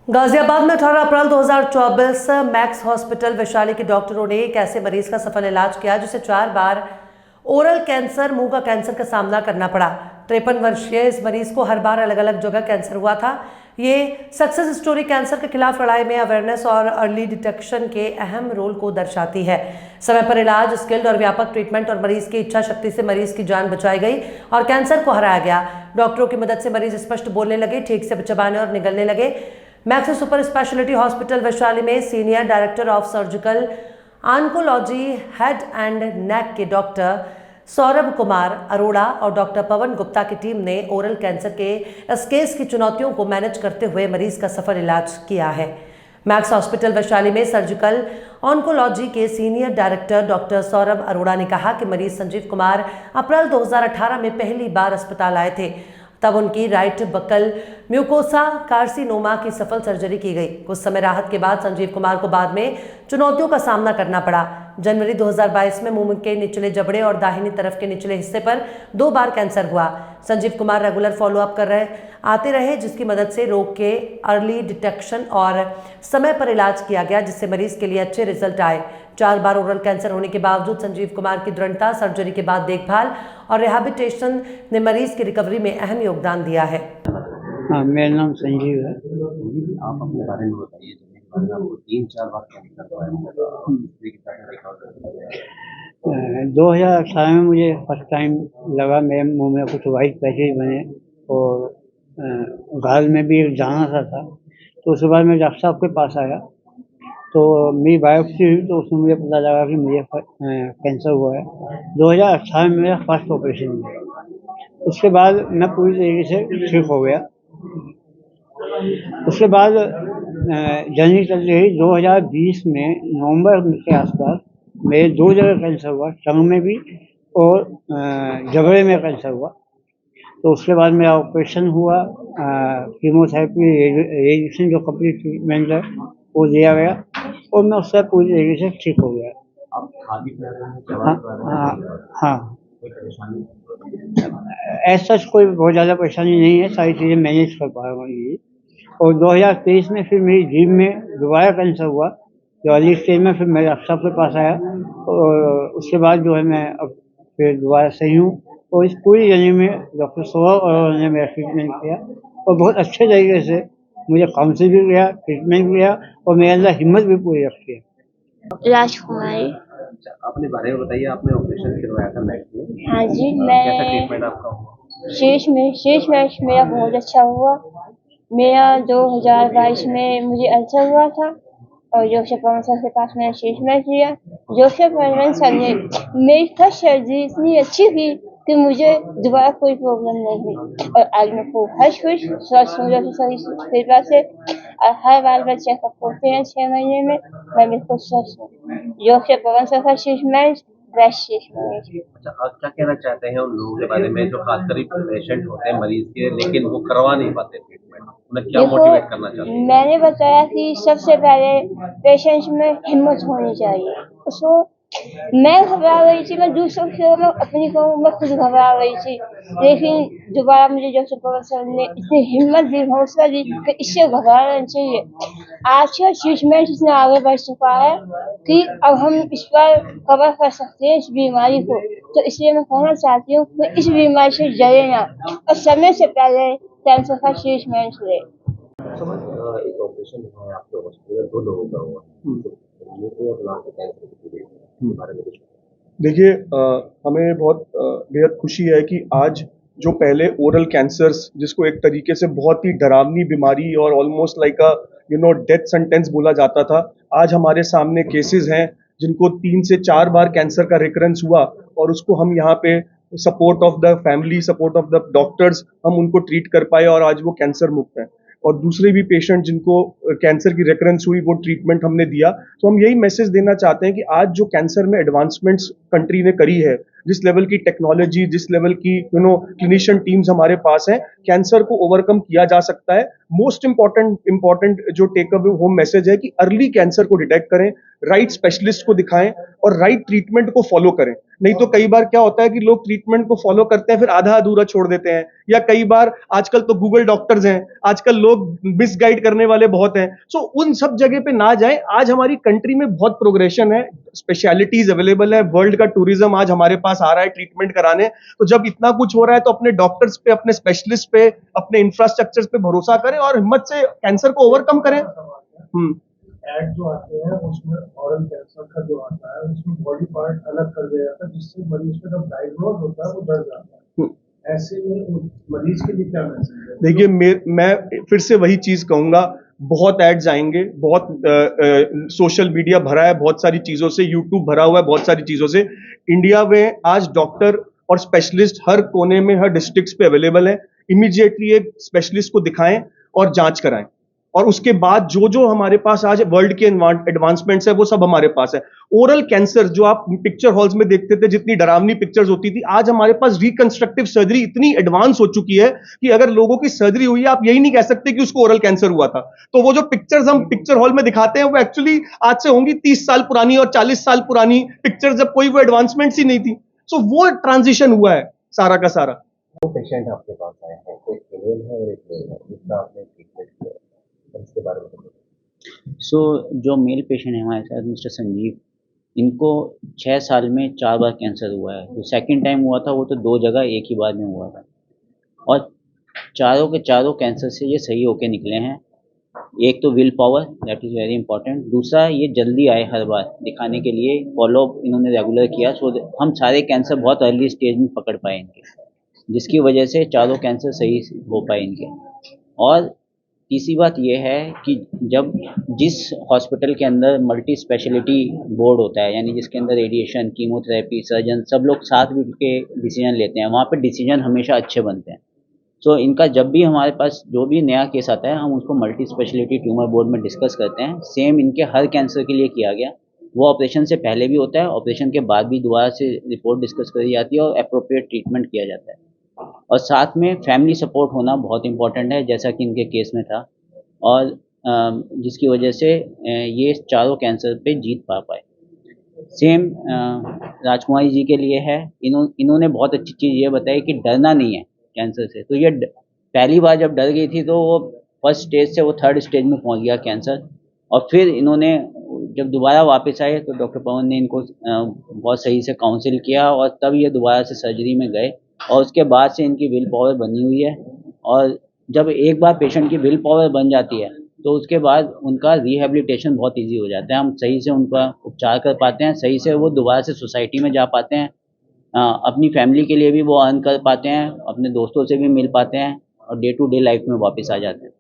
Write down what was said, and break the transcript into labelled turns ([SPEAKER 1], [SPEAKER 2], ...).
[SPEAKER 1] गाजियाबाद में 18 अप्रैल 2024 max hospital Vaishali के डॉक्टरों ने एक ऐसे मरीज का सफल इलाज किया जिसे 4 बार ओरल कैंसर, मुंह का कैंसर का सामना करना पड़ा। 53 वर्षीय इस मरीज को हर बार अलग अलग जगह कैंसर हुआ था। ये सक्सेस स्टोरी कैंसर के खिलाफ लड़ाई में अवेयरनेस और अर्ली डिटेक्शन के अहम रोल को दर्शाती है। समय पर इलाज, स्किल्ड और व्यापक ट्रीटमेंट और मरीज की इच्छा शक्ति से मरीज की जान बचाई गई और कैंसर को हराया गया। डॉक्टरों की मदद से मरीज स्पष्ट बोलने लगे, ठीक से चबाने और निगलने लगे। Max super speciality hospital Vaishali में senior director of surgical oncology, head and neck के डॉक्टर सौरभ कुमार अरोड़ा और डॉक्टर पवन गुप्ता की टीम ने ओरल कैंसर के इस केस की चुनौतियों को मैनेज करते हुए मरीज का सफल इलाज किया है। मैक्स हॉस्पिटल वैशाली में सर्जिकल ऑन्कोलॉजी के senior director doctor Saurabh Arora ने कहा कि मरीज संजीव कुमार अप्रैल 2018 में पहली बार अस्पताल आए थे। तब उनकी राइट बकल म्यूकोसा कार्सिनोमा की सफल सर्जरी की गई। कुछ समय राहत के बाद संजीव कुमार को बाद में चुनौतियों का सामना करना पड़ा। जनवरी 2022 में मुंह के निचले जबड़े और दाहिनी तरफ के निचले हिस्से पर 2 बार कैंसर हुआ। संजीव कुमार रेगुलर फॉलोअप आते रहे, जिसकी मदद से रोग के अर्ली डिटेक्शन और समय पर इलाज किया गया, जिससे मरीज के लिए अच्छे रिजल्ट आए। 4 बार ओरल कैंसर होने के बावजूद संजीव कुमार की दृढ़ता, सर्जरी के बाद देखभाल और रिहैबिलिटेशन ने मरीज की रिकवरी में अहम योगदान दिया है।
[SPEAKER 2] हाँ, मेरा नाम संजीव है।
[SPEAKER 3] आप अपने बारे में बताइए। आपको 3-4 बार कैंसर हुआ है।
[SPEAKER 2] 2018 में मुझे फर्स्ट टाइम लगा मेरे मुंह में कुछ वाइट पैचेज बने और गाल में भी एक दाना सा था। तो उसके बाद मैं डॉक्टर साहब के पास आया तो मेरी बायोप्सी हुई तो उसमें मुझे पता लगा कि मुझे कैंसर हुआ है। 2018 में मेरा फर्स्ट ऑपरेशन हुआ। उसके बाद मैं पूरी तरीके से ठीक हो गया। उसके बाद जर्नी चल रही। 2020 में नवंबर के आसपास मेरे 2 जगह कैंसर हुआ, टंग में भी और जबड़े में कैंसर हुआ। तो उसके बाद मेरा ऑपरेशन हुआ, कीमोथेरेपी, रेडिएशन जो कंप्लीट ट्रीटमेंट है वो दिया गया और मैं उससे पूरी तरीके से ठीक हो गया।
[SPEAKER 3] आप खा भी पा रहे हैं, चबा
[SPEAKER 2] हाँ
[SPEAKER 3] पा रहे हैं?
[SPEAKER 2] हाँ,
[SPEAKER 3] कोई परेशानी?
[SPEAKER 2] ऐसा कोई बहुत ज़्यादा परेशानी नहीं है, सारी चीज़ें मैनेज कर पा रहा हूँ ये। और 2023 में फिर मेरी जीभ में दोबारा कैंसर हुआ, जो अर्ली स्टेज में। फिर मैं डॉक्टर साहब के पास आया और उसके बाद जो है मैं अब फिर दोबारा सही हूँ। और इस पूरी जर्नी में डॉक्टर सौरभ और ने मेरा ट्रीटमेंट किया और बहुत अच्छे तरीके से मुझे काउंसिल भी किया, ट्रीटमेंट भी किया और मेरे अंदर हिम्मत भी पूरी रखी है।
[SPEAKER 4] राजकुमारी।
[SPEAKER 3] अपने बारे में बताइए। आपने ऑपरेशन करवाया था मैक्स में?
[SPEAKER 4] हाँ जी,
[SPEAKER 3] कैसा
[SPEAKER 4] मैं
[SPEAKER 3] ट्रीटमेंट आपका हुआ?
[SPEAKER 4] शीश में मेरा बहुत अच्छा हुआ। मेरा 2022 में मुझे अल्सर हुआ था और जोसेफ पवन सर के पास मैंने शीश में किया। जोसेफ पवन सर ने मेरी फर्स्ट सर्जरी इतनी अच्छी की कि मुझे दोबारा कोई प्रॉब्लम नहीं हुई और आज मैं खूब हर्ष स्वस्थ हूँ जोसेफ सर की कृपा से। और हर बार मैं चेकअप होते हैं 6 महीने में, मैं बिल्कुल स्वस्थ हूँ। जोसेफ पवन सर का शीश में बेस्ट शीश में।
[SPEAKER 3] अच्छा, आप क्या कहना चाहते हैं उन लोगों के बारे में जो खासकर पेशेंट होते हैं मरीज के, लेकिन वो करवा नहीं पाते ट्रीटमेंट? उन्हें क्या मोटिवेट करना चाहते हैं?
[SPEAKER 4] मैंने बताया कि सबसे पहले पेशेंट्स में हिम्मत होनी चाहिए। उसको मैं घबरा रही थी, मैं दूसरों से मैं अपनी कहूँ, मैं खुद घबरा रही थी, लेकिन दोबारा मुझे जोसेफ पवन सर ने इतनी हिम्मत दी, हौसला दी कि इससे घबराना चाहिए। आज का ट्रीटमेंट इतना आगे बढ़ चुका है कि अब हम इस पर कवर कर सकते हैं इस बीमारी को। तो इसलिए मैं कहना चाहती हूँ कि इस बीमारी से डरे ना और समय से पहले कैंसर का ट्रीटमेंट ले।
[SPEAKER 3] एक ऑपरेशन हुआ है आपके हॉस्पिटल में, 2 लोगों का हुआ।
[SPEAKER 5] देखिए, हमें बहुत बेहद खुशी है कि आज जो पहले ओरल कैंसर्स, जिसको एक तरीके से बहुत ही डरावनी बीमारी और almost like a death sentence बोला जाता था, आज हमारे सामने केसेस हैं जिनको 3 से 4 बार कैंसर का रिकरेंस हुआ और उसको हम यहाँ पे support of the family, support of the doctors, हम उनको ट्रीट कर पाए और आज वो कैंसर मुक्त हैं। और दूसरे भी पेशेंट जिनको कैंसर की रिकरेंस हुई, वो ट्रीटमेंट हमने दिया। तो हम यही मैसेज देना चाहते हैं कि आज जो कैंसर में एडवांसमेंट्स कंट्री ने करी है, जिस लेवल की टेक्नोलॉजी, जिस लेवल की क्लिनिशियन टीम्स हमारे पास हैं, कैंसर को ओवरकम किया जा सकता है। मोस्ट इम्पॉर्टेंट जो टेक अवे होम मैसेज है कि अर्ली कैंसर को डिटेक्ट करें, राइट स्पेशलिस्ट को दिखाएं और राइट ट्रीटमेंट को फॉलो करें। नहीं तो कई बार क्या होता है कि लोग ट्रीटमेंट को फॉलो करते हैं फिर आधा अधूरा छोड़ देते हैं, या कई बार आजकल तो गूगल डॉक्टर्स हैं, आजकल लोग मिसगाइड करने वाले बहुत हैं। सो उन सब जगह पे ना जाएं। आज हमारी कंट्री में बहुत प्रोग्रेशन है, स्पेशलिटीज अवेलेबल है, वर्ल्ड का टूरिज्म आज हमारे पास आ रहा है ट्रीटमेंट कराने। तो जब इतना कुछ हो रहा है तो अपने डॉक्टर्स पे, अपने स्पेशलिस्ट पे, अपने इंफ्रास्ट्रक्चर पे भरोसा करें और हिम्मत से कैंसर को ओवरकम करें।
[SPEAKER 6] ऐड जो आते हैं उसमें ऑरल कैंसर का जो आता है उसमें बॉडी पार्ट अलग कर दिया जाता है, जिससे मरीज को जब डायग्नोज होता है वो डर जाता है। ऐसे में मरीज के लिए क्या मैसेज है?
[SPEAKER 5] देखिए, मैं फिर से वही चीज कहूंगा, बहुत एड्स आएंगे, बहुत सोशल मीडिया भरा है बहुत सारी चीजों से, यूट्यूब भरा हुआ है बहुत सारी चीजों से। इंडिया में आज डॉक्टर और स्पेशलिस्ट हर कोने में, हर डिस्ट्रिक्ट्स पे अवेलेबल है। इमीडिएटली एक स्पेशलिस्ट को दिखाएं और जांच कराएं, और उसके बाद जो जो हमारे पास आज वर्ल्ड के एडवांसमेंट्स है वो सब हमारे पास है। ओरल कैंसर जो आप पिक्चर हॉल्स में देखते थे, जितनी डरावनी पिक्चर्स होती थी, आज हमारे पास रिकंस्ट्रक्टिव सर्जरी इतनी एडवांस हो चुकी है कि अगर लोगों की सर्जरी हुई है, आप यही नहीं कह सकते कि उसको ओरल कैंसर हुआ था। तो वो जो पिक्चर्स हम पिक्चर हॉल में दिखाते हैं वो एक्चुअली आज से होंगी 30 साल पुरानी और 40 साल पुरानी पिक्चर्स, जब कोई वो एडवांसमेंट्स ही नहीं थी। सो वो ट्रांजिशन हुआ है सारा का सारा।
[SPEAKER 3] दो पेशेंट आपके पास आए हैं, एक फीमेल है और एक मेल है, जिसका आपने ट्रीटमेंट किया, इसके बारे में बताइए।
[SPEAKER 7] सो जो मेल पेशेंट है हमारे साथ मिस्टर संजीव, इनको 6 साल में 4 बार कैंसर हुआ है। जो सेकंड टाइम हुआ था वो तो 2 जगह एक ही बार में हुआ था, और चारों के चारों कैंसर से ये सही होके निकले हैं। एक तो will power, that is very important. दूसरा, ये जल्दी आए हर बार दिखाने के लिए, फॉलोअप इन्होंने रेगुलर किया। सो हम सारे कैंसर बहुत अर्ली स्टेज में पकड़ पाए इनके, जिसकी वजह से चारों कैंसर सही हो पाए इनके। और तीसरी बात यह है कि जब जिस हॉस्पिटल के अंदर मल्टी स्पेशलिटी बोर्ड होता है, यानी जिसके अंदर रेडिएशन, कीमोथेरेपी, सर्जन सब लोग साथ मिल के डिसीजन लेते हैं, वहाँ पे डिसीजन हमेशा अच्छे बनते हैं। सो इनका जब भी हमारे पास जो भी नया केस आता है, हम उसको मल्टी स्पेशलिटी ट्यूमर बोर्ड में डिस्कस करते हैं। सेम इनके हर कैंसर के लिए किया गया। वो ऑपरेशन से पहले भी होता है, ऑपरेशन के बाद भी दोबारा से रिपोर्ट डिस्कस करी जाती है और अप्रोप्रिएट ट्रीटमेंट किया जाता है। और साथ में फैमिली सपोर्ट होना बहुत इंपॉर्टेंट है, जैसा कि इनके केस में था, और जिसकी वजह से ये चारों कैंसर पे जीत पा पाए। सेम राजकुमारी जी के लिए है। इन्होंने बहुत अच्छी चीज़ ये बताई कि डरना नहीं है कैंसर से। तो ये पहली बार जब डर गई थी तो वो फर्स्ट स्टेज से वो थर्ड स्टेज में पहुंच गया कैंसर, और फिर इन्होंने जब दोबारा वापस आए तो डॉक्टर पवन ने इनको बहुत सही से काउंसिल किया, और तब ये दोबारा से सर्जरी में गए, और उसके बाद से इनकी विल पावर बनी हुई है। और जब एक बार पेशेंट की विल पावर बन जाती है तो उसके बाद उनका रिहेबिलिटेशन बहुत इजी हो जाता है। हम सही से उनका उपचार कर पाते हैं, सही से वो दोबारा से सोसाइटी में जा पाते हैं, अपनी फैमिली के लिए भी वो अर्न कर पाते हैं, अपने दोस्तों से भी मिल पाते हैं, और डे टू डे लाइफ में वापस आ जाते हैं।